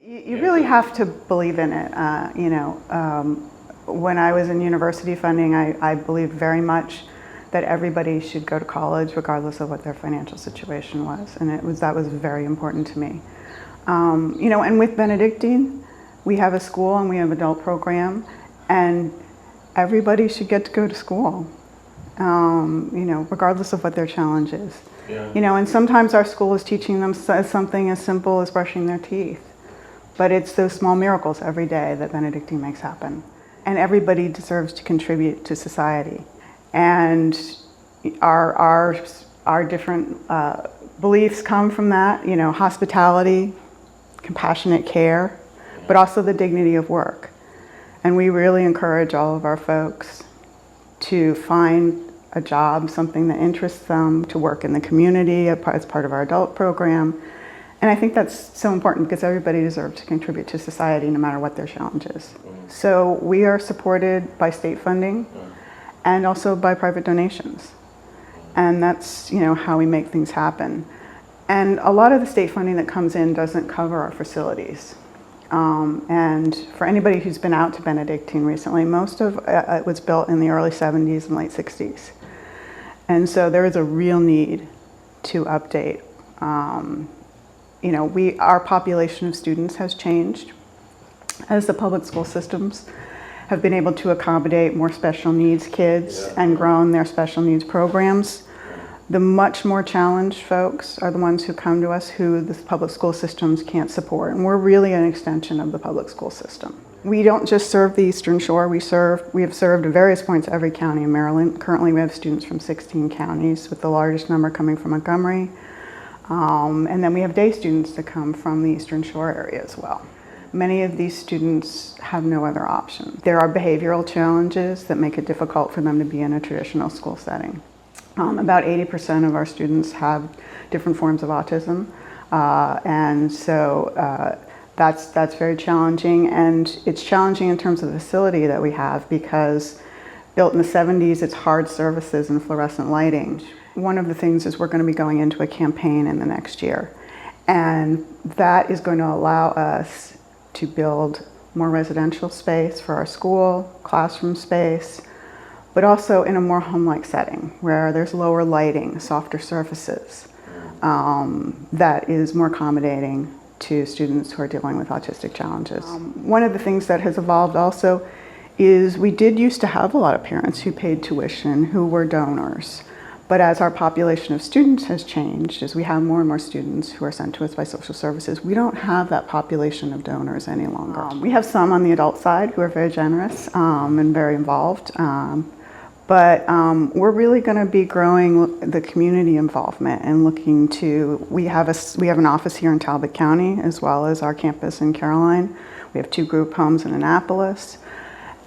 You really have to believe in it. When I was in university funding, I believed very much that everybody should go to college regardless of what their financial situation was, and that was very important to me. And with Benedictine, we have a school and we have an adult program, and everybody should get to go to school, regardless of what their challenge is. Yeah. And sometimes our school is teaching them something as simple as brushing their teeth, but it's those small miracles every day that Benedictine makes happen. And everybody deserves to contribute to society. And our different beliefs come from that, hospitality, compassionate care, but also the dignity of work. And we really encourage all of our folks to find a job, something that interests them, to work in the community as part of our adult program. And I think that's so important because everybody deserves to contribute to society no matter what their challenge is. So we are supported by state funding and also by private donations. And that's how we make things happen. And a lot of the state funding that comes in doesn't cover our facilities. And for anybody who's been out to Benedictine recently, most of it was built in the early 70s and late 60s. And so there is a real need to update. Our population of students has changed as the public school systems have been able to accommodate more special needs kids and grown their special needs programs. The much more challenged folks are the ones who come to us who the public school systems can't support. And we're really an extension of the public school system. We don't just serve the Eastern Shore, we have served at various points every county in Maryland. Currently we have students from 16 counties, with the largest number coming from Montgomery. And then we have day students that come from the Eastern Shore area as well. Many of these students have no other option. There are behavioral challenges that make it difficult for them to be in a traditional school setting. About 80% of our students have different forms of autism, and so that's very challenging. And it's challenging in terms of the facility that we have because built in the 70s, it's hard surfaces and fluorescent lighting. One of the things is we're going to be going into a campaign in the next year, and that is going to allow us to build more residential space for our school, classroom space, but also in a more home-like setting where there's lower lighting, softer surfaces, that is more accommodating to students who are dealing with autistic challenges. One of the things that has evolved also is we did used to have a lot of parents who paid tuition who were donors. But as our population of students has changed, as we have more and more students who are sent to us by social services, we don't have that population of donors any longer. We have some on the adult side who are very generous and very involved. But we're really going to be growing the community involvement and looking to, we have an office here in Talbot County as well as our campus in Caroline. We have 2 group homes in Annapolis.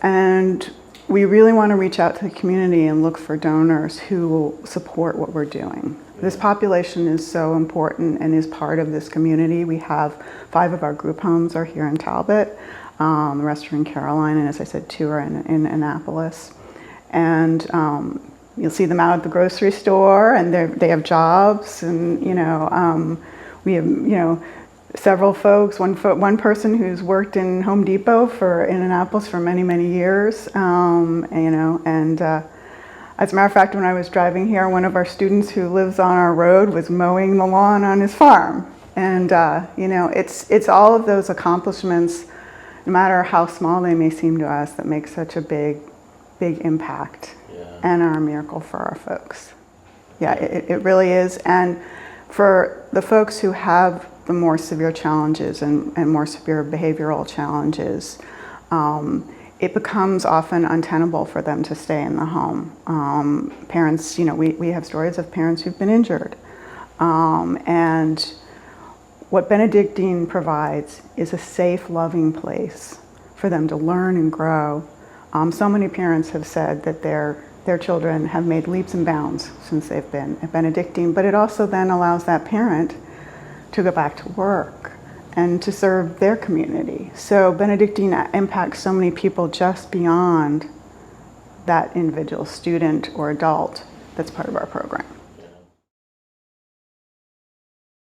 And we really want to reach out to the community and look for donors who will support what we're doing. This population is so important and is part of this community. We have 5 of our group homes are here in Talbot. The rest are in Caroline, and as I said, 2 are in Annapolis. And you'll see them out at the grocery store, and they have jobs, and we have several folks. One person who's worked in Home Depot in Annapolis for many years, and as a matter of fact, when I was driving here, one of our students who lives on our road was mowing the lawn on his farm. And it's all of those accomplishments, no matter how small they may seem to us, that make such a big impact and are a miracle for our folks. Yeah, it really is. And for the folks who have the more severe challenges and more severe behavioral challenges, it becomes often untenable for them to stay in the home. Parents, we have stories of parents who've been injured. And what Benedictine provides is a safe, loving place for them to learn and grow. So many parents have said that their children have made leaps and bounds since they've been at Benedictine, but it also then allows that parent to go back to work and to serve their community. So Benedictine impacts so many people just beyond that individual student or adult that's part of our program.